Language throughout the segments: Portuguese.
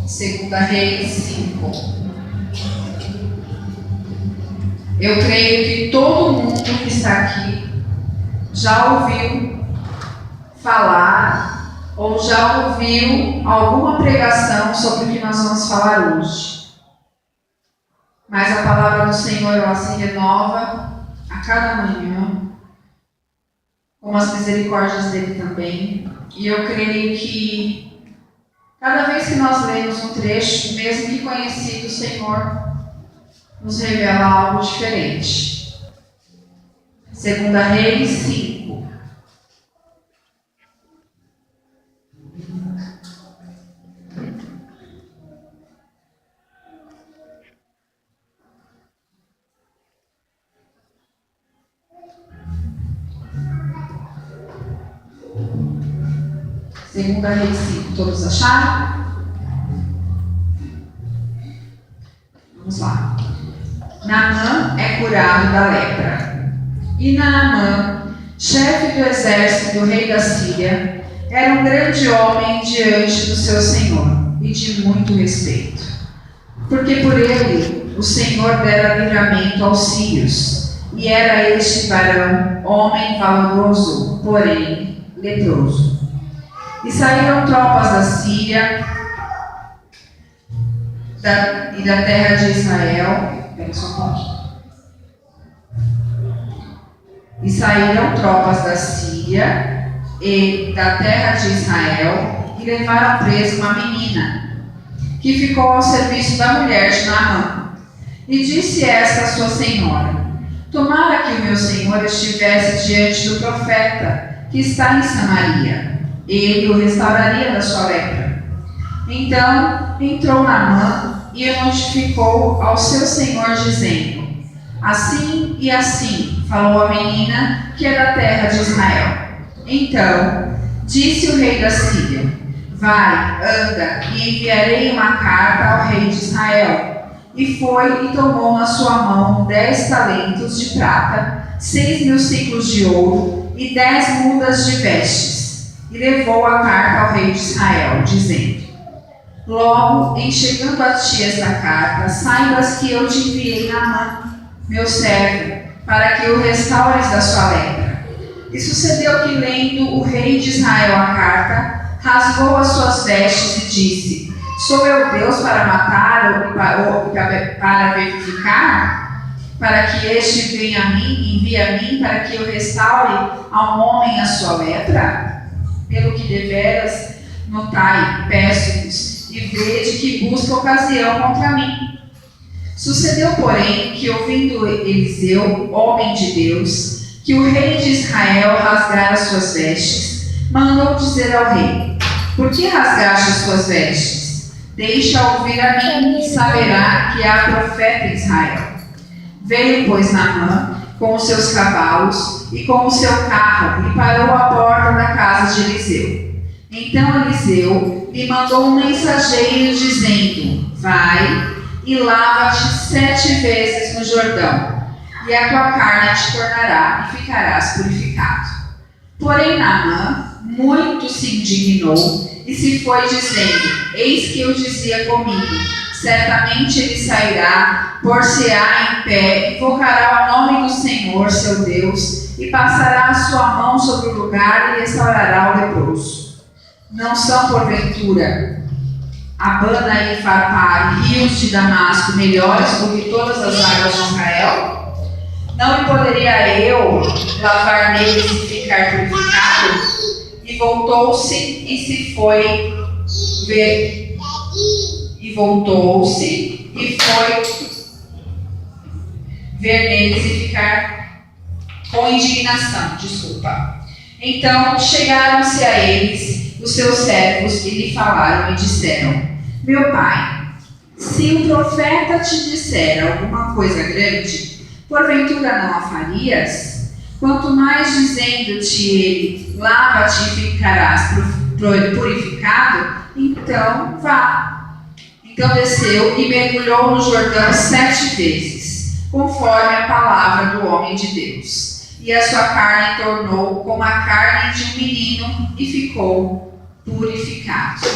Segunda Reis 5. Eu creio que todo mundo que está aqui já ouviu falar ou já ouviu alguma pregação sobre o que nós vamos falar hoje. Mas a palavra do Senhor, ela se renova a cada manhã, com as misericórdias dele também. E eu creio que cada vez que nós lemos um trecho, mesmo que conhecido, o Senhor nos revela algo diferente. Segunda Reis 5. Segunda Reis 5. Todos acharam? Vamos lá. Naamã é curado da lepra. E Naamã, chefe do exército do rei da Síria, era um grande homem diante do seu senhor e de muito respeito. Porque por ele o Senhor dera livramento aos sírios, e era este varão homem valoroso, porém leproso. E saíram tropas da Síria e da terra de Israel. Espera só um pouquinho. E saíram tropas da Síria e da terra de Israel e levaram presa uma menina, que ficou ao serviço da mulher de Naamã. E disse esta a sua senhora: tomara que o meu senhor estivesse diante do profeta que está em Samaria. Ele o restauraria da sua lepra. Então entrou Naamã e o notificou ao seu senhor, dizendo: assim e assim falou a menina que é da terra de Israel. Então disse o rei da Síria: vai, anda, e enviarei uma carta ao rei de Israel. E foi e tomou na sua mão 10 talentos de prata, 6.000 ciclos de ouro e 10 mudas de vestes. E levou a carta ao rei de Israel, dizendo: logo, em chegando a ti esta carta, saibas que eu te enviei Naamã, meu servo, para que o restaures da sua lepra. E sucedeu que, lendo o rei de Israel a carta, rasgou as suas vestes e disse: sou eu Deus para matar ou para vivificar? Para que este venha a mim, envie a mim, para que eu restaure a um homem a sua lepra? Pelo que deveras notai, peço-vos, e vede que busca ocasião contra mim. Sucedeu, porém, que ouvindo Eliseu, homem de Deus, que o rei de Israel rasgara as suas vestes, mandou dizer ao rei: por que rasgaste as suas vestes? Deixa ouvir a mim, e saberá que há profeta em Israel. Veio, pois, Naamã com os seus cavalos e com o seu carro, e parou à porta da casa de Eliseu. Então Eliseu lhe mandou um mensageiro, dizendo: vai e lava-te 7 vezes no Jordão, e a tua carne te tornará, e ficarás purificado. Porém Naamã muito se indignou, e se foi, dizendo: eis que eu dizia comigo: certamente ele sairá, por-se-á em pé, invocará o nome do Senhor, seu Deus, e passará a sua mão sobre o lugar e restaurará o leproso. Não são, porventura, Abana e Farpar, rios de Damasco, melhores do que todas as águas de Israel? Não poderia eu lavar neles e ficar purificado? E voltou-se e se foi ver. E voltou-se e foi ver neles e ficar com indignação. Então chegaram-se a eles os seus servos e lhe falaram e disseram: meu pai, se o profeta te disser alguma coisa grande, porventura não a farias? Quanto mais dizendo-te ele: lava-te e ficarás purificado, então vá. Então desceu e mergulhou no Jordão 7 vezes, conforme a palavra do homem de Deus. E a sua carne tornou como a carne de um menino e ficou purificado.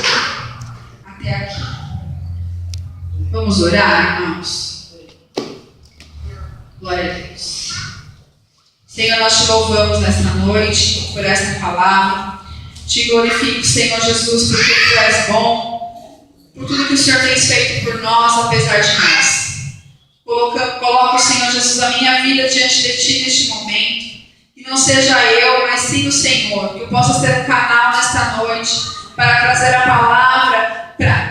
Até aqui. Vamos orar, irmãos? Glória a Deus. Senhor, nós te louvamos nesta noite por esta palavra. Te glorifico, Senhor Jesus, porque Tu és bom, por tudo que o Senhor tem feito por nós, apesar de nós. Coloco, Senhor Jesus, a minha vida diante de Ti neste momento. Que não seja eu, mas sim o Senhor. Que eu possa ser um canal nesta noite para trazer a palavra,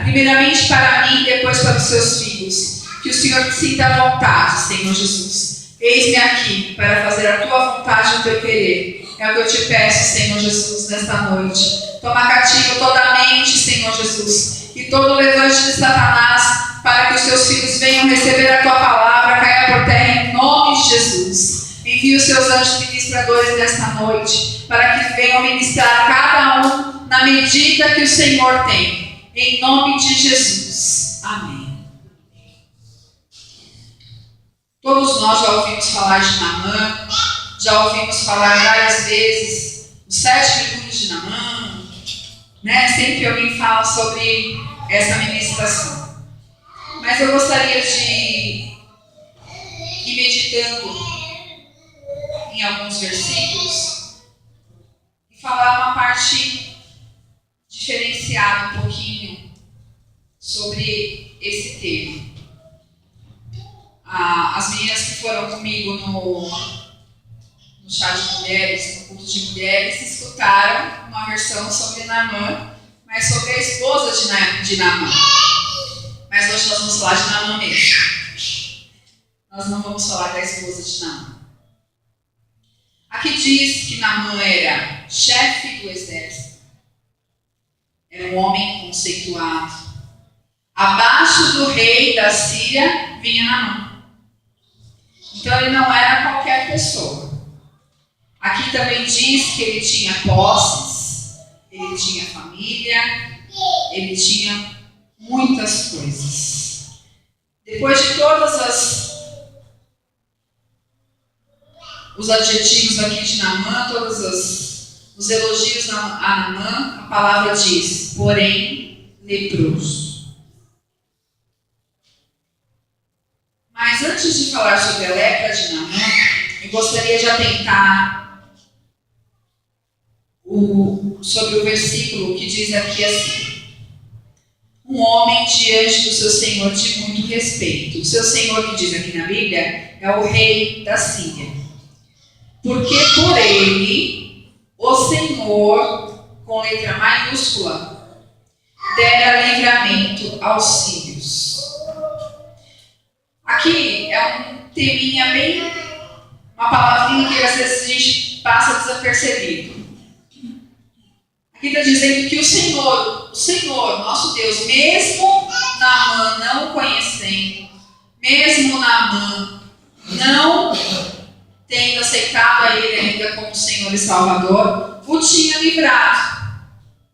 primeiramente para mim e depois para os Seus filhos. Que o Senhor sinta a vontade, Senhor Jesus. Eis-me aqui para fazer a Tua vontade e o Teu querer. É o que eu te peço, Senhor Jesus, nesta noite. Toma cativo toda a mente, Senhor Jesus. E todo o levante de Satanás, para que os Teus filhos venham receber a Tua palavra, caia por terra em nome de Jesus. Envie os Seus anjos ministradores nesta noite, para que venham ministrar cada um na medida que o Senhor tem. Em nome de Jesus. Amém. Todos nós já ouvimos falar de Naamã, já ouvimos falar várias vezes os 7 mergulhos de Naamã, né? Sempre alguém fala sobre essa ministração. Mas eu gostaria de ir meditando em alguns versículos e falar uma parte diferenciada um pouquinho sobre esse tema. As meninas que foram comigo no chá de mulheres, no culto de mulheres, escutaram uma versão sobre Naamã, mas sobre a esposa de Naamã. Mas hoje nós vamos falar de Naamã mesmo. Nós não vamos falar da esposa de Naamã. Aqui diz que Naamã era chefe do exército. Era um homem conceituado. Abaixo do rei da Síria vinha Naamã. Então ele não era qualquer pessoa. Aqui também diz que ele tinha posses, ele tinha família, ele tinha muitas coisas. Depois de todas os adjetivos aqui de Naamã, todos os elogios a Naamã, a palavra diz, porém, leproso. Mas antes de falar sobre a lepra de Naamã, eu gostaria de atentar sobre o versículo que diz aqui assim: um homem diante do seu senhor de muito respeito. O seu senhor, que diz aqui na Bíblia, é o rei da Síria. Porque por ele, o Senhor, com letra maiúscula, dera livramento aos sírios. Aqui é um teminha bem, uma palavrinha que às vezes a gente passa desapercebido. Aqui está dizendo que o Senhor, nosso Deus, mesmo Naamã não o conhecendo, mesmo Naamã não tendo aceitado a ele ainda como Senhor e Salvador, o tinha livrado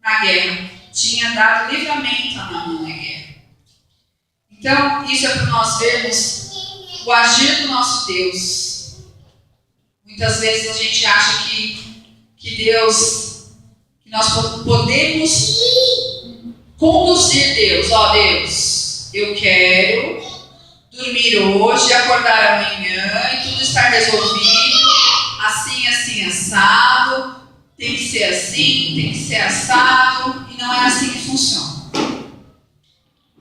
na guerra, tinha dado livramento a Naamã na guerra. Então, isso é para nós vermos o agir do nosso Deus. Muitas vezes a gente acha que Deus, que nós podemos conduzir Deus. Ó Deus, eu quero dormir hoje, acordar amanhã e tudo estar resolvido, assim, assim, assado, tem que ser assim, tem que ser assado, e não é assim que funciona.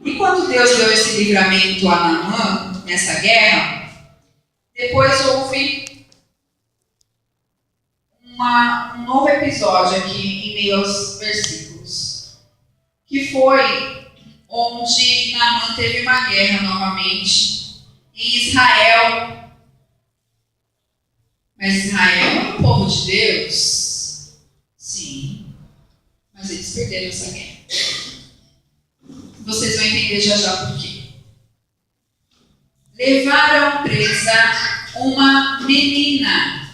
E quando Deus deu esse livramento a Naamã, nessa guerra, depois houve um novo episódio aqui em meio aos versículos, que foi onde Naamã teve uma guerra novamente em Israel. Mas Israel é o povo de Deus? Sim, mas eles perderam essa guerra. Vocês vão entender já já por quê. Levaram presa uma menina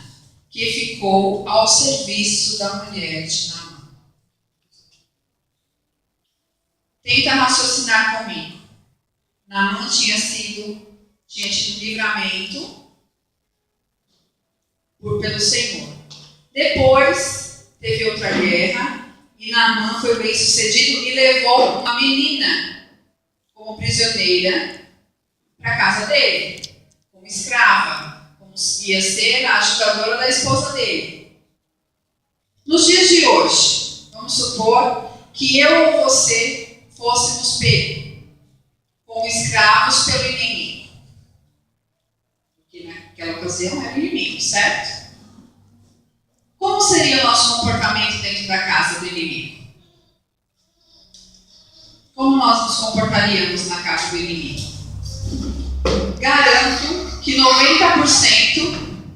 que ficou ao serviço da mulher de Naamã. Tenta raciocinar comigo. Naamã tinha tido livramento pelo Senhor. Depois teve outra guerra e Naamã foi bem sucedido e levou uma menina como prisioneira para a casa dele, como escrava, como ia ser a ajudadora da esposa dele. Nos dias de hoje, vamos supor que eu ou você fôssemos pegos como escravos pelo inimigo. Porque naquela ocasião era o inimigo, certo? Como seria o nosso comportamento dentro da casa do inimigo? Como nós nos comportaríamos na casa do inimigo? Garanto que 90%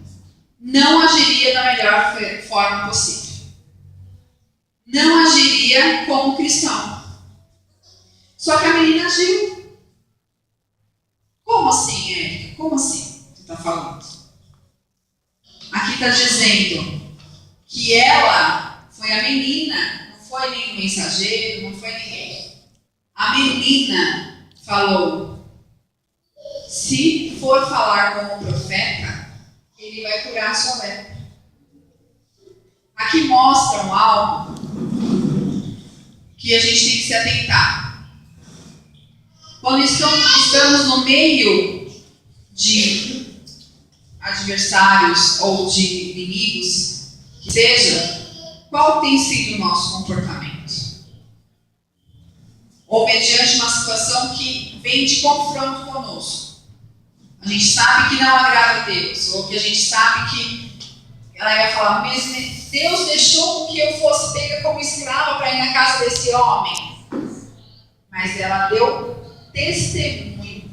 não agiria da melhor forma possível. Não agiria como cristão. Só que a menina agiu. Como assim, Érica? Como assim tu está falando? Aqui está dizendo que ela foi a menina, não foi nenhum mensageiro, não foi ninguém. A menina falou: se for falar com o profeta, ele vai curar a sua lepra. Aqui mostram algo que a gente tem que se atentar. Quando estamos no meio de adversários ou de inimigos, que seja, qual tem sido o nosso comportamento? Ou mediante uma situação que vem de confronto conosco. A gente sabe que não agrada a Deus, ou que a gente sabe que ela ia falar, mas Deus deixou que eu fosse pega como escrava para ir na casa desse homem. Mas ela deu testemunho.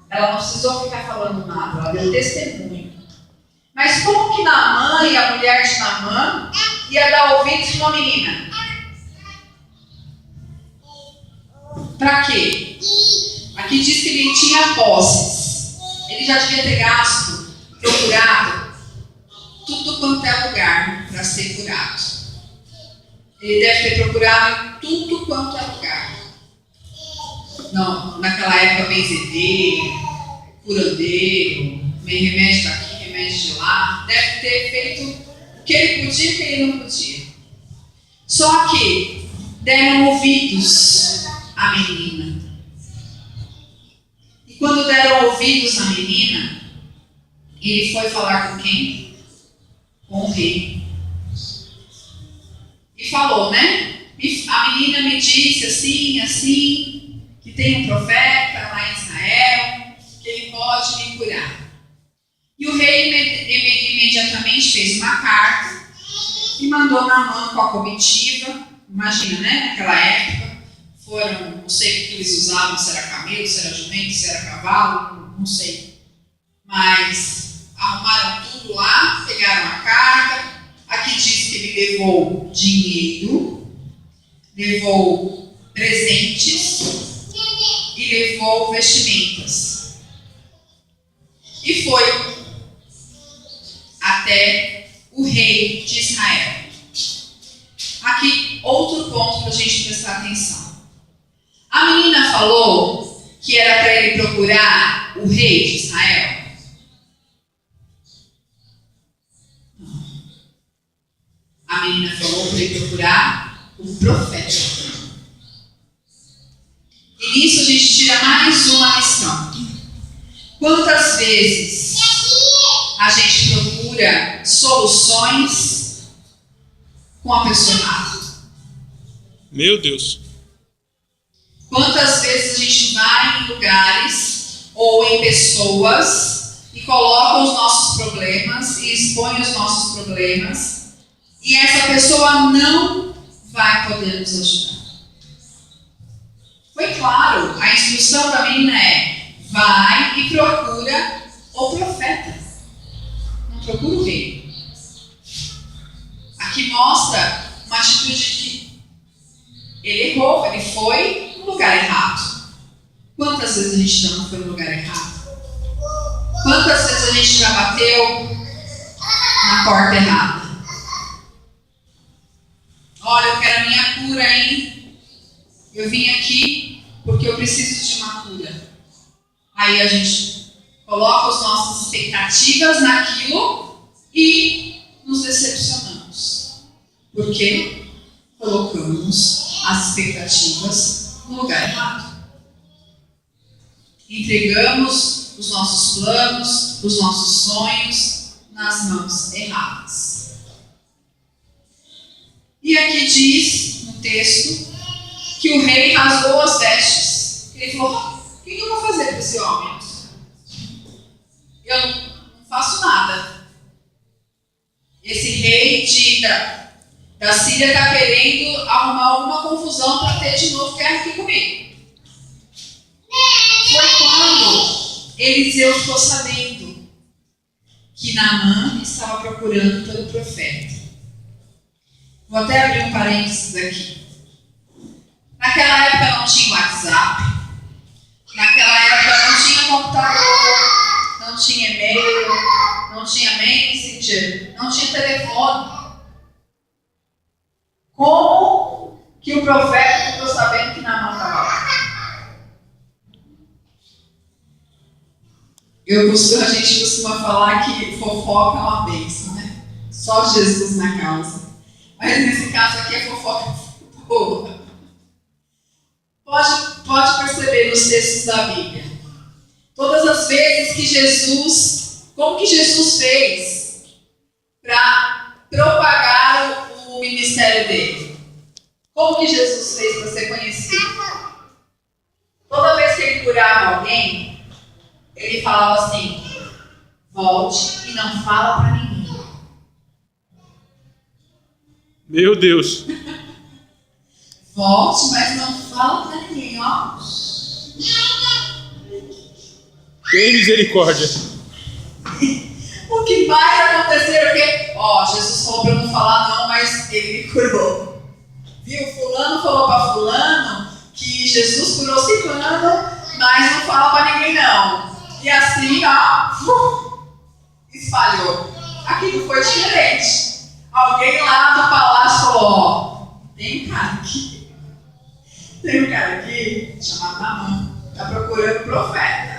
Ela não precisou ficar falando nada, ela deu testemunho. Mas como que Naamã e a mulher de Naamã ia dar ouvidos para uma menina? Para quê? Aqui diz que ele tinha posses. Ele já devia ter gasto, procurado tudo quanto é lugar para ser curado. Ele deve ter procurado em tudo quanto é lugar. Não, naquela época, benzedeiro, curandeiro, remédio daqui, remédio de lá. Deve ter feito o que ele podia e o que ele não podia. Só que deram ouvidos à menina. E quando deram ouvidos à menina, ele foi falar com quem? Com o rei. E falou, né? E a menina me disse assim, que tem um profeta lá em Israel, que ele pode me curar. E o rei imediatamente fez uma carta e mandou Naamã com a comitiva. Imagina, né? Naquela época, foram, não sei o que eles usavam, se era camelo, se era jumento, se era cavalo, não sei. Mas arrumaram tudo lá, pegaram a carta. Aqui diz que ele levou dinheiro, levou presentes e levou vestimentas. E foi até o rei de Israel. Aqui, outro ponto para a gente prestar atenção. A menina falou que era para ele procurar o rei de Israel. A menina falou para ele procurar o profeta. E nisso a gente tira mais uma lição. Quantas vezes a gente procura soluções com a pessoa errada? Meu Deus. Quantas vezes a gente vai em lugares ou em pessoas e coloca os nossos problemas e expõe os nossos problemas e essa pessoa não vai poder nos ajudar? Foi claro, a instrução da menina é: vai e procura o profeta. Não procura o rei. Aqui mostra uma atitude que ele errou, ele foi no lugar errado. Quantas vezes a gente já não foi no lugar errado? Quantas vezes a gente já bateu na porta errada? Olha, eu quero a minha cura, hein? Eu vim aqui porque eu preciso de uma cura. Aí a gente coloca as nossas expectativas naquilo e nos decepcionamos. Porque colocamos as expectativas no lugar errado. Entregamos os nossos planos, os nossos sonhos nas mãos erradas. E aqui diz no texto que o rei rasgou as vestes. Ele falou: o que eu vou fazer com esse homem? Eu não faço nada. Esse rei da Síria está querendo arrumar alguma confusão para ter de novo guerra aqui comigo. Foi quando Eliseu ficou sabendo que Naamã estava procurando pelo profeta. Vou até abrir um parênteses aqui. Naquela época não tinha WhatsApp. Naquela época não tinha computador. Não tinha e-mail. Não tinha Messenger. Não tinha telefone. Como que o profeta ficou sabendo que Naamã estava lá? A gente costuma falar que fofoca é uma bênção, né? Só Jesus na causa. Mas nesse caso aqui é fofoca boa. Pode perceber nos textos da Bíblia. Todas as vezes que como que Jesus fez para propagar o ministério dele? Como que Jesus fez para ser conhecido? Toda vez que ele curava alguém, ele falava assim: volte e não fala para ninguém. Meu Deus. Volte, mas não fala para ninguém, ó. Tem misericórdia. O que vai acontecer é que, Jesus falou para eu não falar não, mas ele me curou. Viu? Fulano falou para fulano que Jesus curou ciclano, mas não fala para ninguém não. E assim, espalhou. Aqui não foi diferente. Alguém lá do palácio falou: tem um cara aqui chamado Naamã, está procurando profeta.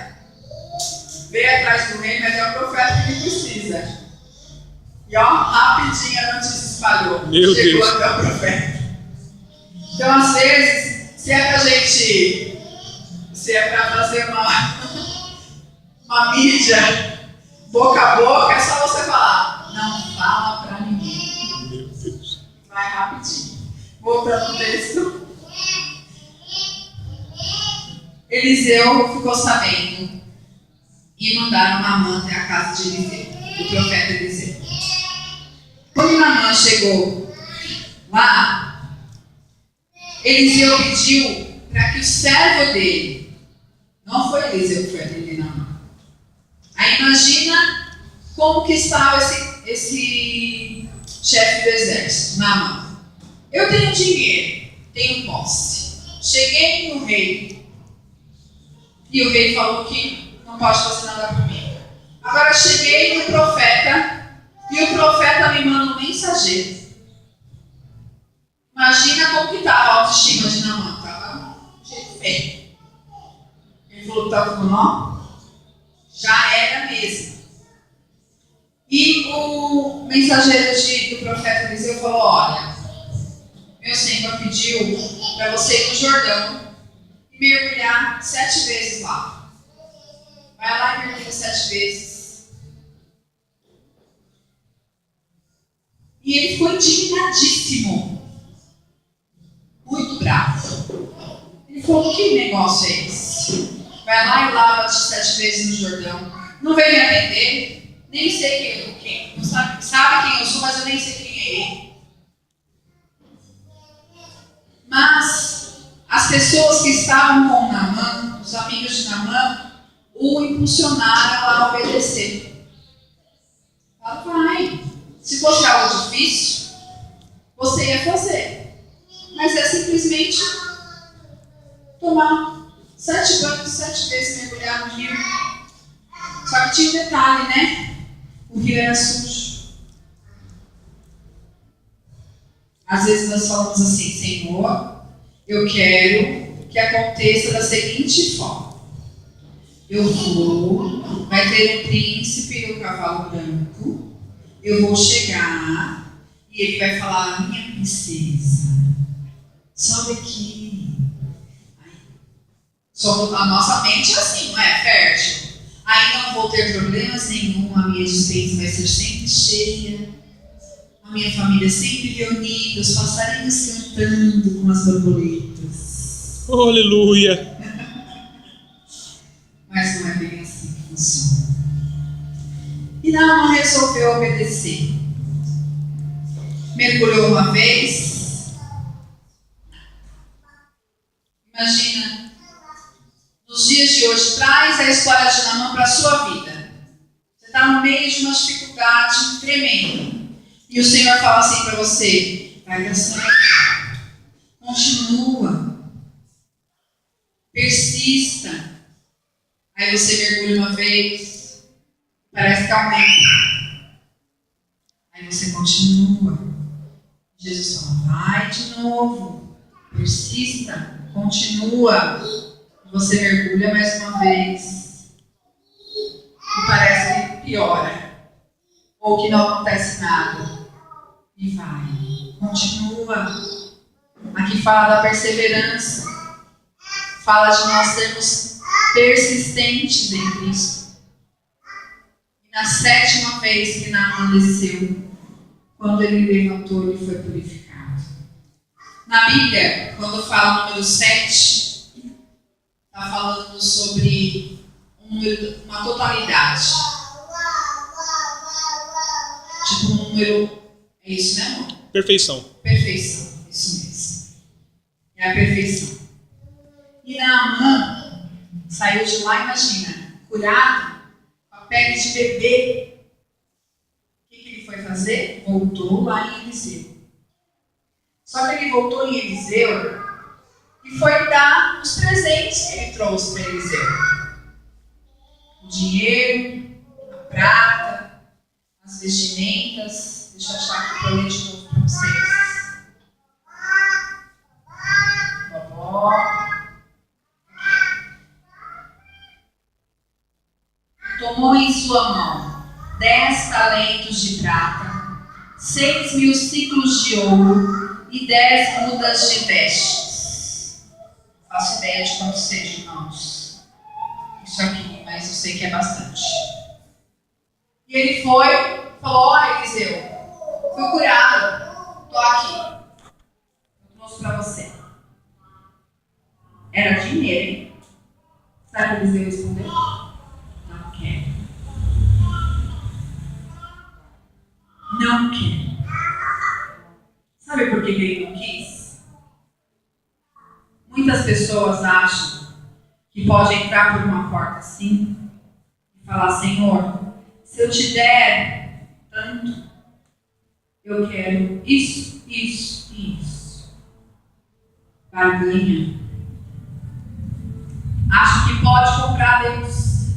Veio atrás do rei, mas é o profeta que ele precisa. E rapidinho a notícia espalhou. Meu Chegou Deus. até o profeta. Então, às vezes, se é para fazer uma mídia boca a boca, é só você falar: não fala para ninguém. Meu Deus. Vai rapidinho. Voltando ao texto. Eliseu ficou sabendo e mandaram Naamã até a casa de Eliseu, do profeta Eliseu. Quando Naamã chegou lá, Eliseu pediu para que o servo dele, não foi Eliseu que foi atender Naamã. Aí imagina como que estava esse chefe do exército, Naamã. Eu tenho dinheiro, tenho posse. Cheguei no rei e o rei falou que não pode fazer nada por mim. Agora cheguei no profeta e o profeta me manda um mensageiro. Imagina como que estava a autoestima de Naamã. Estava de jeito feio. Ele falou que estava com nó. Já era mesmo. E o mensageiro do profeta Eliseu falou: olha, meu senhor pediu para você ir no Jordão e mergulhar 7 vezes lá. Vai lá e mergulha 7 vezes. E ele ficou indignadíssimo. Muito bravo. Ele falou: que negócio é esse? Vai lá e lava-te 7 vezes no Jordão. Não vem me atender. Nem sei quem. Não sabe quem eu sou, mas eu nem sei quem é ele. Mas as pessoas que estavam com Naamã, os amigos de Naamã, o impulsionaram a obedecer. Fala: vai. Se fosse algo difícil, você ia fazer. Mas é simplesmente tomar 7 banhos, 7 vezes mergulhar no rio. Só que tinha um detalhe, né? O rio era sujo. Às vezes nós falamos assim: Senhor, eu quero que aconteça da seguinte forma: eu vou, vai ter um príncipe no cavalo branco, eu vou chegar e ele vai falar: minha princesa, sobe aqui. Aí A nossa mente é assim, não é? Fértil. Aí não vou ter problemas nenhum, a minha despensa vai ser sempre cheia, a minha família sempre reunida, os passarinhos cantando com as borboletas. Oh, aleluia. Mas não é bem assim que funciona. E Naamã resolveu obedecer. Mergulhou uma vez. Imagina, nos dias de hoje, traz a história de Naamã para a sua vida. Você está no meio de uma dificuldade tremenda. E o Senhor fala assim para você: vai dar certo. Continua. Persista. Aí você mergulha uma vez. Parece que aumenta. Aí você continua. Jesus fala: vai de novo. Persista. Continua. Você mergulha mais uma vez. E parece que piora. Ou que não acontece nada. E vai. Continua. Aqui fala da perseverança. Fala de nós sermos persistentes em Cristo. E na 7ª vez que Naamã desceu, quando ele levantou, ele foi purificado. Na Bíblia, quando fala o número 7, está falando sobre uma totalidade. Tipo um número. É isso, né, amor? Perfeição. Perfeição. Isso mesmo. É a perfeição. E Naamã saiu de lá, imagina, curado, com a pele de bebê. O que ele foi fazer? Voltou lá em Eliseu. Só que ele voltou em Eliseu e foi dar os presentes que ele trouxe para Eliseu. O dinheiro, a prata, as vestimentas. Deixa eu achar aqui para eu ler de novo para vocês. Vovó. Tomou em sua mão 10 talentos de prata, 6.000 ciclos de ouro e 10 mudas de vestes. Não faço ideia de quanto seja, irmãos. Isso aqui, mas eu sei que é bastante. E ele foi, falou: olha, Eliseu, fui curado, estou aqui. Eu trouxe para você. Era dinheiro, hein? Sabe o que Eliseu respondeu? Não quero. Não quero. Sabe por que ele não quis? Muitas pessoas acham que pode entrar por uma porta assim e falar: Senhor, se eu te der tanto, eu quero isso, isso e isso. Barganha. Acha que pode comprar Deus.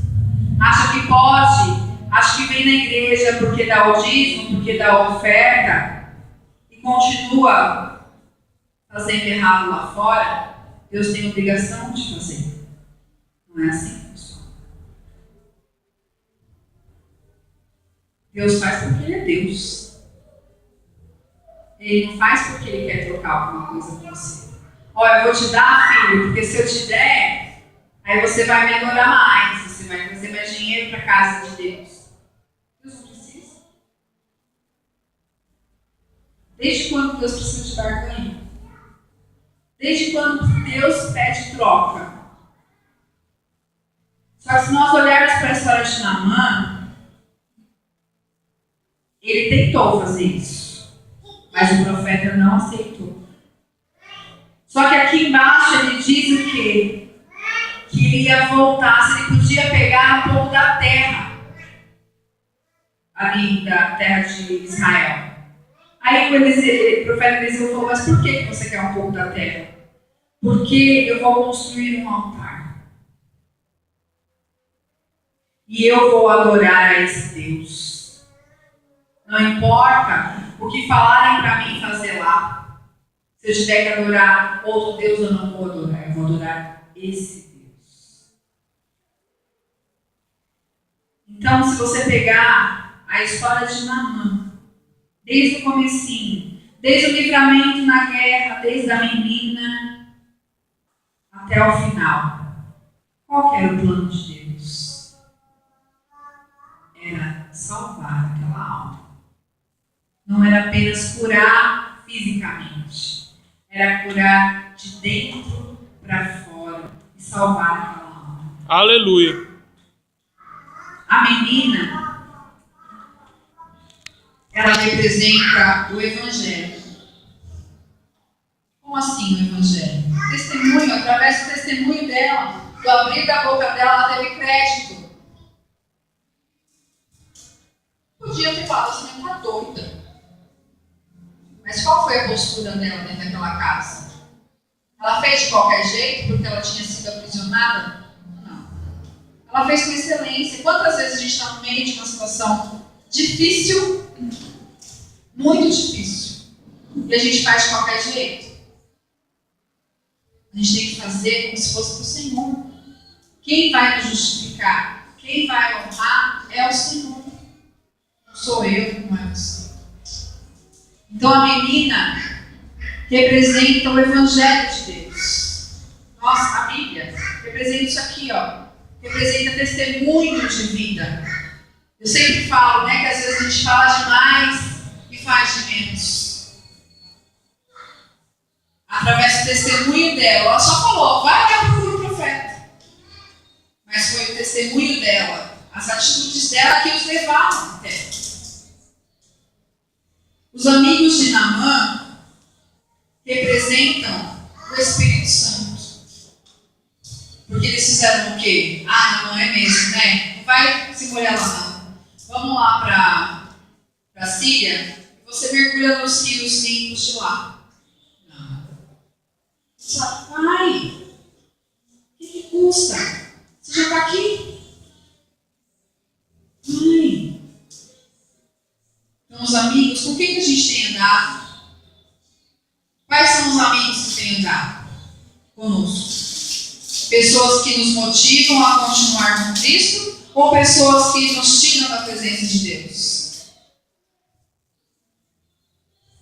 Acha que pode. Acha que vem na igreja porque dá o dízimo, porque dá a oferta e continua fazendo errado lá fora. Deus tem obrigação de fazer. Não é assim, pessoal. Deus faz porque Ele é Deus. Ele não faz porque Ele quer trocar alguma coisa com você. Olha, eu vou te dar, filho, porque se eu te der, aí você vai me adorar mais, você vai trazer mais dinheiro para a casa de Deus. Deus não precisa. Desde quando Deus precisa de barganha? Desde quando Deus pede troca? Só que se nós olharmos para a história de Naamã, ele tentou fazer isso, mas o profeta não aceitou. Só que aqui embaixo ele diz o quê? Que ele ia voltar, se ele podia pegar um pouco da terra, ali da terra de Israel. Aí o profeta Eliseu falou: mas por que você quer um pouco da terra? Porque eu vou construir um altar. E eu vou adorar a esse Deus. Não importa o que falarem para mim fazer lá. Se eu tiver que adorar outro Deus, eu não vou adorar. Eu vou adorar esse Deus. Então, se você pegar a história de Naamã, desde o comecinho, desde o livramento na guerra, desde a menina até o final, Qual que era o plano de Deus? Era salvar aquela alma. Não era apenas curar fisicamente. Era curar de dentro para fora e salvar aquela alma. Aleluia. A menina, ela representa o Evangelho. Como assim o Evangelho? Testemunho, através do testemunho dela, do abrir da boca dela, ela teve crédito. Podia ter falado assim, ela está doida. Mas qual foi a postura dela dentro daquela casa? Ela fez de qualquer jeito porque ela tinha sido aprisionada? Não. Ela fez com excelência. Quantas vezes a gente está no meio de uma situação difícil, muito difícil, e a gente faz de qualquer jeito? A gente tem que fazer como se fosse para o Senhor. Quem vai nos justificar, quem vai honrar é o Senhor. Não sou eu, não é você. Então a menina representa o Evangelho de Deus. Nossa, a Bíblia representa isso aqui, ó. Representa testemunho de vida. Eu sempre falo, né, que às vezes a gente fala demais e faz de menos. Através do testemunho dela, ela só falou, vai lá para o profeta. Mas foi o testemunho dela, as atitudes dela que os levaram até. Os amigos de Naamã representam o Espírito Santo. Porque eles fizeram o quê? Naamã é mesmo, né? Não vai se molhar lá não. Vamos lá para a Síria e você mergulha nos rios limpos de lá. Não. Sabe, vai. O que custa? Você já está aqui? Vai. Então, os amigos, com quem que a gente tem andado? Quais são os amigos que têm andado conosco? Pessoas que nos motivam a continuar com Cristo ou pessoas que nos tiram da presença de Deus?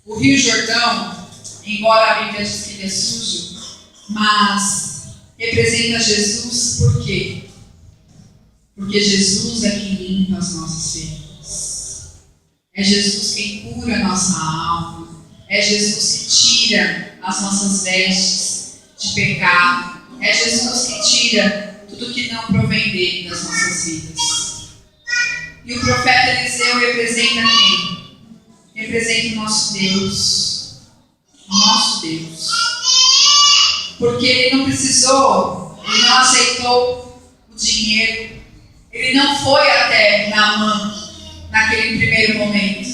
O Rio Jordão, embora a Bíblia diz que ele é sujo, mas representa Jesus por quê? Porque Jesus é quem limpa as nossas feridas. É Jesus quem cura a nossa alma. É Jesus que tira as nossas vestes de pecado. É Jesus que tira tudo que não provém dele das nossas vidas. E o profeta Eliseu representa quem? Representa o nosso Deus. O nosso Deus. Porque ele não precisou, ele não aceitou o dinheiro. Ele não foi até Naamã naquele primeiro momento.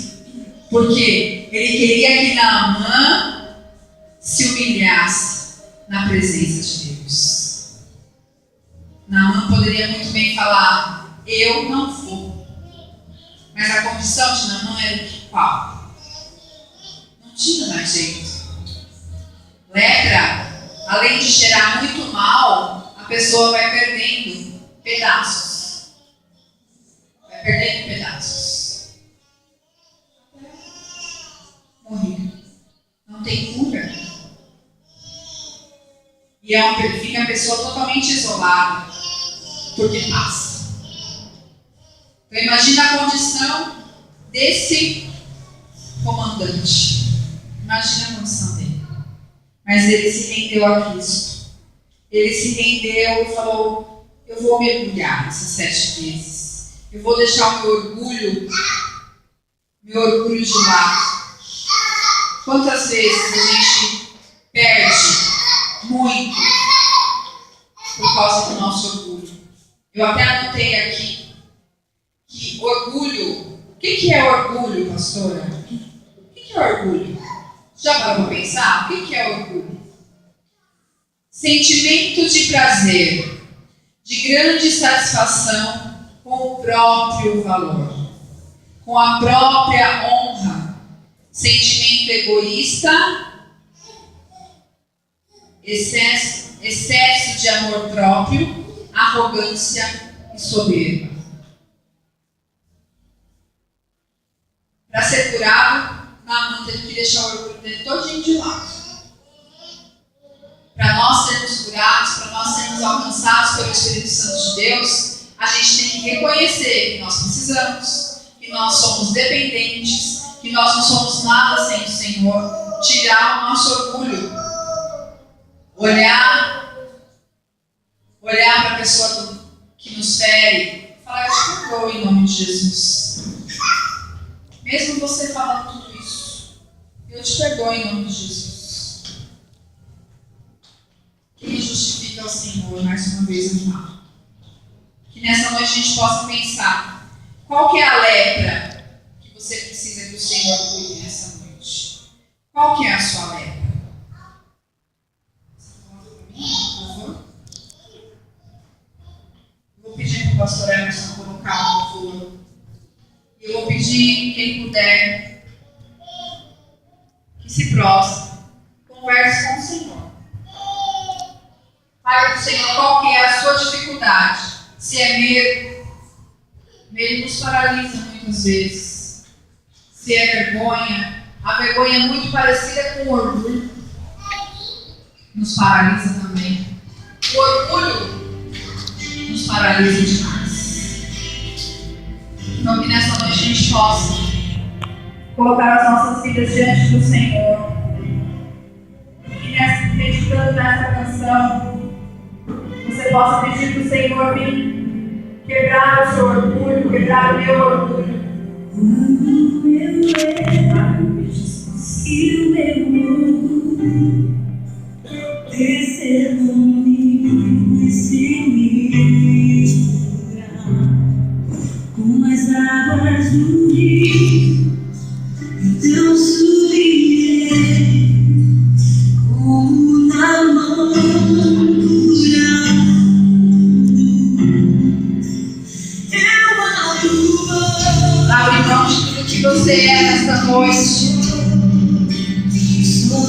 Porque ele queria que Naamã se humilhasse na presença de Deus. Naamã poderia muito bem falar, eu não vou. Mas a condição de Naamã era qual? Não tinha mais jeito. Lepra, além de cheirar muito mal, a pessoa vai perdendo pedaços. Vai perdendo pedaços. Morrer. Não tem cura. E fica a pessoa totalmente isolada, porque passa. Então imagina a condição desse comandante. Imagina a condição dele. Mas ele se rendeu a Cristo. Ele se rendeu e falou, eu vou mergulhar essas 7 vezes. Eu vou deixar o meu orgulho de lado. Quantas vezes a gente perde muito por causa do nosso orgulho? Eu até anotei aqui que orgulho. O que é orgulho, pastora? O que é orgulho? Já parou para pensar? O que é orgulho? Sentimento de prazer, de grande satisfação com o próprio valor, com a própria honra, sentimento egoísta, excesso de amor próprio, arrogância e soberba. Para ser curado, Naamã teve que deixar o orgulho dele todinho de lado. Para nós sermos curados, transbordados, para nós sermos alcançados pelo Espírito Santo de Deus, a gente tem que reconhecer que nós precisamos, que nós somos dependentes, que nós não somos nada sem o Senhor, tirar o nosso orgulho, olhar para a pessoa que nos fere, falar: eu te perdoo em nome de Jesus. Mesmo você falando tudo isso, eu te perdoo em nome de Jesus. Quem justifica é o Senhor, mais uma vez eu falo. Que nessa noite a gente possa pensar: qual que é a lepra que você precisa que o Senhor cuide nessa noite? Qual que é a sua lepra? Você fala para mim, por favor? Vou pedir para o pastor Emerson colocar o louvor. E eu vou pedir, quem puder, que se prostre, converse com o Senhor. Fale para o Senhor qual que é a sua dificuldade. Se é medo, medo nos paralisa muitas vezes. Se é vergonha, a vergonha é muito parecida com o orgulho, nos paralisa também. O orgulho nos paralisa demais. Então que nessa noite a gente possa colocar as nossas vidas diante do Senhor. E meditando nessa canção, você possa pedir para o Senhor vir quebrar o seu orgulho, quebrar o meu orgulho. O meu erro e o meu orgulho descer comigo nesse misturar com as águas do rio. Então subirei como na mão curando. Eu abro mão. Abre mão de tudo que você é nesta noite.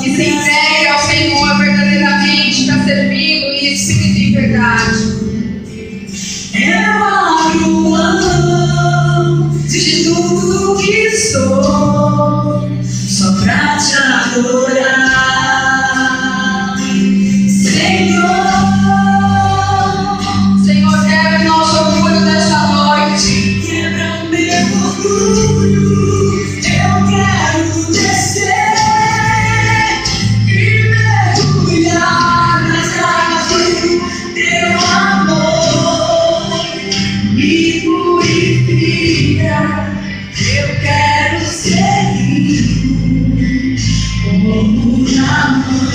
E se entregue ao Senhor verdadeiramente para servi-lo em espírito e verdade. Eu abro mão de tudo que sou, só pra te adorar, Senhor. Senhor, quebra o nosso orgulho nessa noite. Quebra o meu orgulho. Eu quero descer e mergulhar nas águas do teu amor. Me purifica. Eu quero ser limpo, como na mão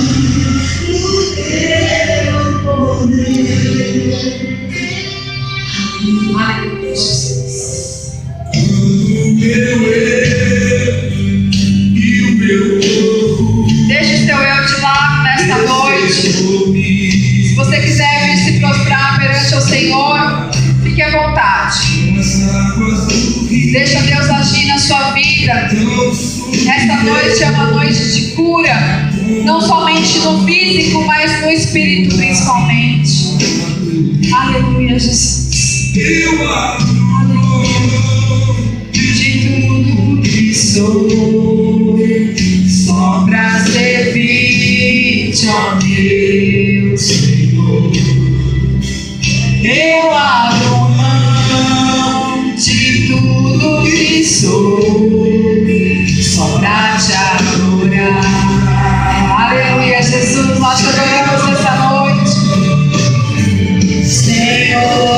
do teu poder. Aleluia, Jesus. O meu eu e o meu corpo. Deixa o seu eu de lado nesta noite. Se você quiser vir se prostrar perante o Senhor, fique à vontade. Deixa Deus agir na sua vida. Esta noite é uma noite de cura, não somente no físico, mas no espírito principalmente. Aleluia, Jesus. Eu abro de tudo que sou, só pra servir-te, ó meu Senhor. Eu abro mão de tudo que sou, só pra te adorar. Aleluia, Jesus, nós te adoramos essa noite. Senhor,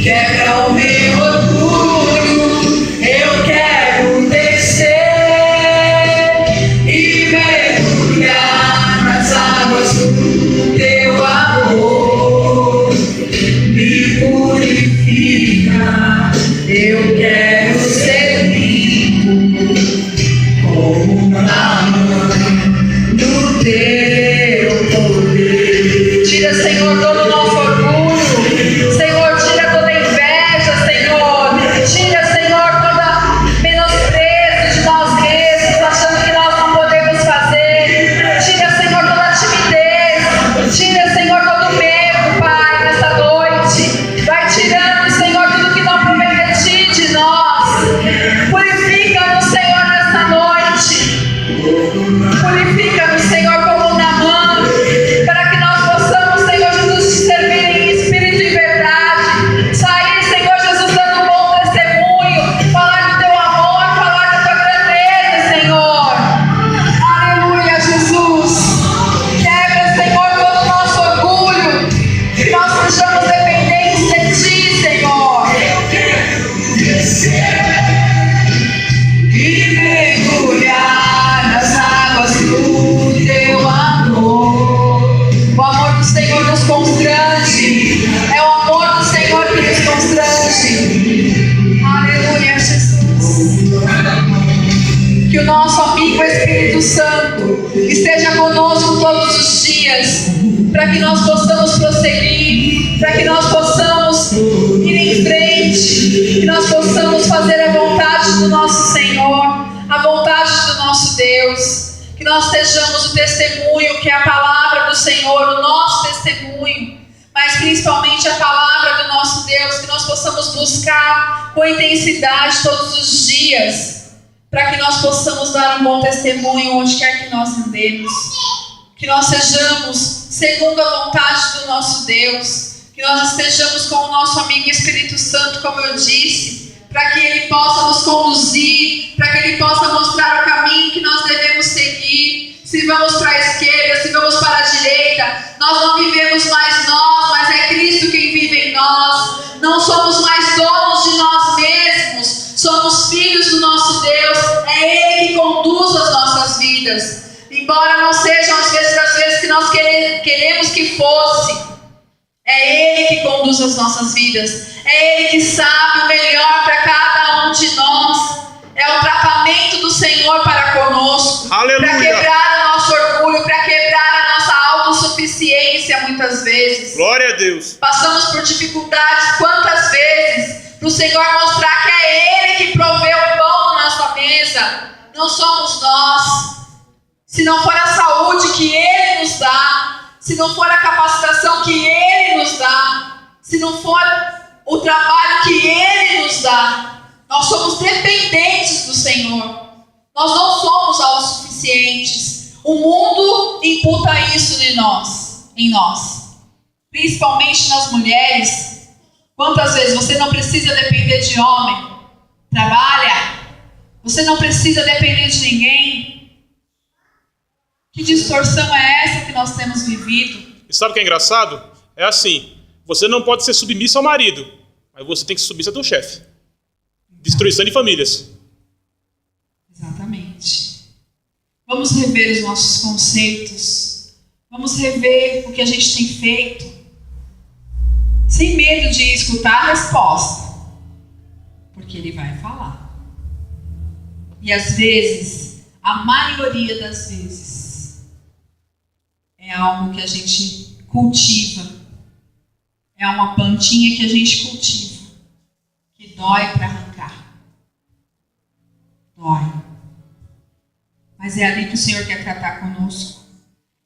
quebra o meu orgulho. Eu quero descer e mergulhar nas águas do teu amor. Me purifica. Eu quero ser limpo, como na mão do teu poder. Tira, Senhor, todo o nosso orgulho. Senhor, tira toda inveja, Senhor. Tira, Senhor, toda menosprezo de nós mesmos, achando que nós não podemos fazer. Tira, Senhor, toda timidez. Tira, Senhor, todo medo, Pai, nessa noite. Vai tirando, Senhor, tudo que não provém de ti, de nós. Purifica-nos, Senhor, nessa noite. Purifica-nos, Senhor, como na mão, para que nós esteja conosco todos os dias, para que nós possamos prosseguir, para que nós possamos ir em frente, que nós possamos fazer a vontade do nosso Senhor, a vontade do nosso Deus, que nós sejamos o testemunho, que é a palavra do Senhor, o nosso testemunho, mas principalmente a palavra do nosso Deus, que nós possamos buscar com intensidade todos os dias, para que nós possamos dar um bom testemunho onde quer que nós andemos, que nós sejamos segundo a vontade do nosso Deus, que nós estejamos com o nosso amigo Espírito Santo, como eu disse, para que Ele possa nos conduzir, para que Ele possa mostrar o caminho que nós devemos seguir. Se vamos para a esquerda, se vamos para a direita, nós não vivemos mais nós, mas é Cristo quem vive em nós. Não somos mais donos de nós mesmos, somos filhos do nosso Deus, é Ele que conduz as nossas vidas. Embora não sejam às vezes que nós queremos que fosse, é Ele que conduz as nossas vidas, é Ele que sabe o melhor para cada um de nós. É o tratamento do Senhor para conosco, para quebrar o nosso orgulho, para quebrar a nossa autossuficiência muitas vezes. Glória a Deus. Passamos por dificuldades quantas vezes, para o Senhor mostrar que é Ele que provê o pão na nossa mesa, não somos nós. Se não for a saúde que Ele nos dá, se não for a capacitação que Ele nos dá, se não for o trabalho que Ele nos dá, nós somos dependentes do Senhor. Nós não somos autossuficientes. O mundo imputa isso em nós. Principalmente nas mulheres. Quantas vezes você não precisa depender de homem? Trabalha. Você não precisa depender de ninguém. Que distorção é essa que nós temos vivido? E sabe o que é engraçado? É assim, você não pode ser submisso ao marido, mas você tem que ser submisso ao teu chefe. Destruição de famílias. Exatamente. Vamos rever os nossos conceitos. Vamos rever o que a gente tem feito. Sem medo de escutar a resposta. Porque Ele vai falar. E às vezes, a maioria das vezes, é algo que a gente cultiva. É uma plantinha que a gente cultiva. Que dói para arrancar. Dói. Mas é ali que o Senhor quer tratar conosco.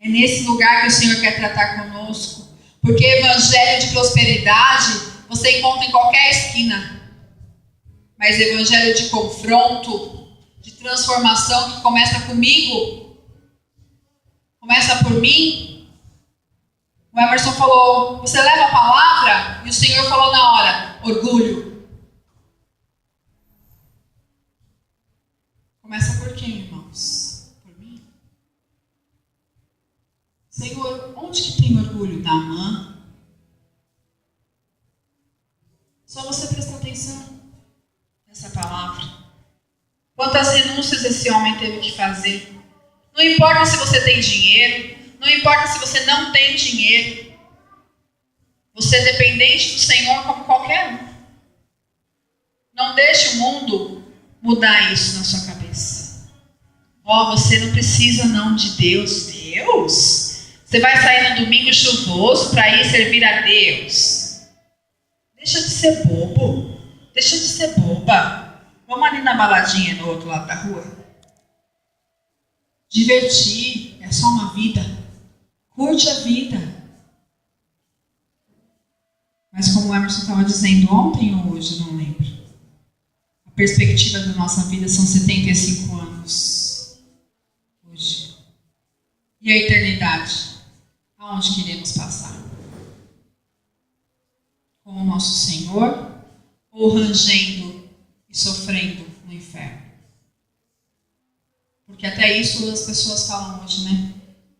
É nesse lugar que o Senhor quer tratar conosco. Porque evangelho de prosperidade você encontra em qualquer esquina. Mas evangelho de confronto, de transformação que começa comigo, começa por mim. O Emerson falou, você leva a palavra? E o Senhor falou na hora, orgulho. Começa por quem, irmãos? Por mim? Senhor, onde que tem orgulho? Na Naamã? Só você prestar atenção nessa palavra. Quantas renúncias esse homem teve que fazer? Não importa se você tem dinheiro, não importa se você não tem dinheiro. Você é dependente do Senhor como qualquer um. Não deixe o mundo mudar isso na sua cabeça. Você não precisa não de Deus. Deus? Você vai sair no domingo chuvoso para ir servir a Deus? Deixa de ser bobo. Deixa de ser boba. Vamos ali na baladinha no outro lado da rua. Divertir é só uma vida. Curte a vida. Mas como o Emerson estava dizendo ontem ou hoje, não lembro. A perspectiva da nossa vida são 75 anos. Hoje. E a eternidade? Aonde queremos passar? Com o nosso Senhor? Ou rangendo e sofrendo no inferno? Porque até isso as pessoas falam hoje, né?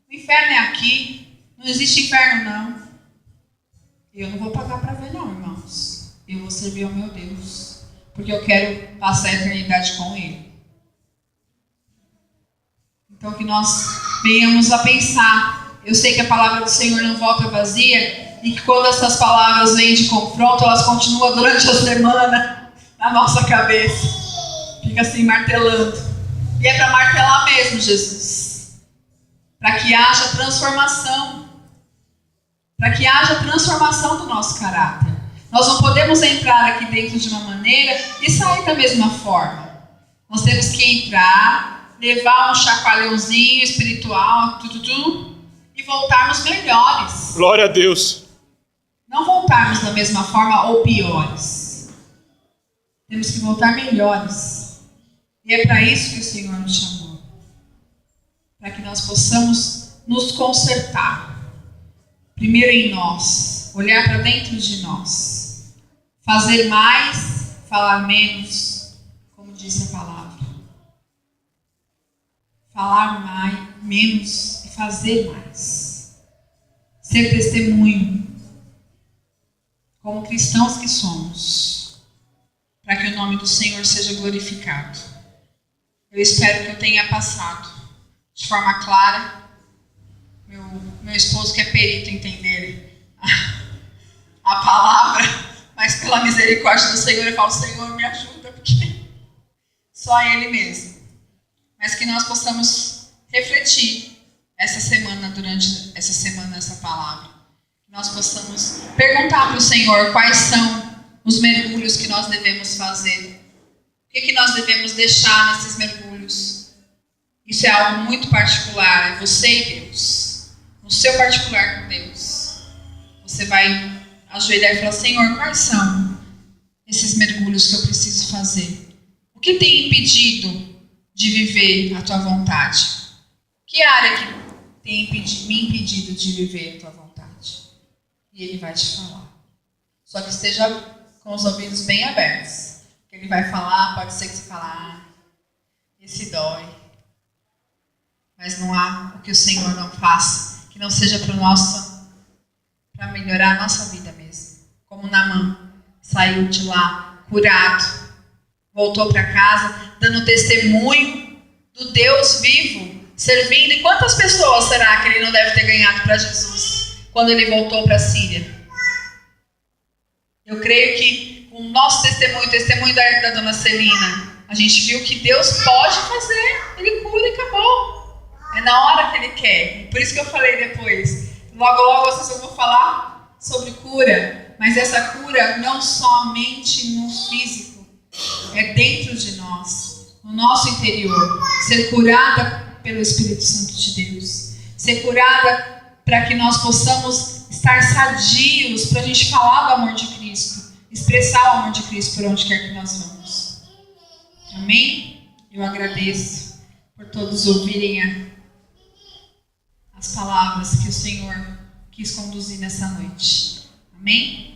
O inferno é aqui. Não existe inferno, não. Eu não vou pagar para ver, não, irmãos. Eu vou servir ao meu Deus. Porque eu quero passar a eternidade com Ele. Então que nós venhamos a pensar. Eu sei que a palavra do Senhor não volta vazia. E que quando essas palavras vêm de confronto, elas continuam durante a semana na nossa cabeça. Fica assim martelando. E é para martelar mesmo, Jesus. para que haja transformação. Para que haja transformação do nosso caráter. Nós não podemos entrar aqui dentro de uma maneira e sair da mesma forma. Nós temos que entrar, levar um chacoalhãozinho espiritual, e voltarmos melhores. Glória a Deus. Não voltarmos da mesma forma ou piores. Temos que voltar melhores. E é para isso que o Senhor nos chamou. Para que nós possamos nos consertar. Primeiro em nós. Olhar para dentro de nós. Fazer mais, falar menos, como disse a palavra. Falar mais, menos e fazer mais. Ser testemunho. Como cristãos que somos. Para que o nome do Senhor seja glorificado. Eu espero que eu tenha passado de forma clara. Meu esposo que é perito em entender a palavra, mas pela misericórdia do Senhor eu falo, Senhor, me ajuda, porque só Ele mesmo. Mas que nós possamos refletir essa semana, durante essa semana, essa palavra. Que nós possamos perguntar para o Senhor quais são os mergulhos que nós devemos fazer. O que nós devemos deixar nesses mergulhos. Isso é algo muito particular, é você e Deus. No seu particular com Deus. Você vai ajoelhar e falar, Senhor, quais são esses mergulhos que eu preciso fazer? O que tem impedido de viver a tua vontade? Que área que tem me impedido de viver a tua vontade? E Ele vai te falar. Só que esteja com os ouvidos bem abertos. Porque Ele vai falar, pode ser que você fale, esse dói. Mas não há o que o Senhor não faça. Que não seja para melhorar a nossa vida mesmo. Como Naamã saiu de lá curado, voltou para casa, dando testemunho do Deus vivo, servindo. E quantas pessoas será que ele não deve ter ganhado para Jesus quando ele voltou para a Síria? Eu creio que com o nosso testemunho, o testemunho da dona Celina, a gente viu que Deus pode fazer, Ele cura e acabou. É na hora que Ele quer. Por isso que eu falei depois. Logo, eu vou falar sobre cura. Mas essa cura não somente no físico. É dentro de nós. No nosso interior. Ser curada pelo Espírito Santo de Deus. Ser curada para que nós possamos estar sadios. Para a gente falar do amor de Cristo. Expressar o amor de Cristo por onde quer que nós vamos. Amém? Eu agradeço por todos ouvirem as palavras que o Senhor quis conduzir nessa noite. Amém?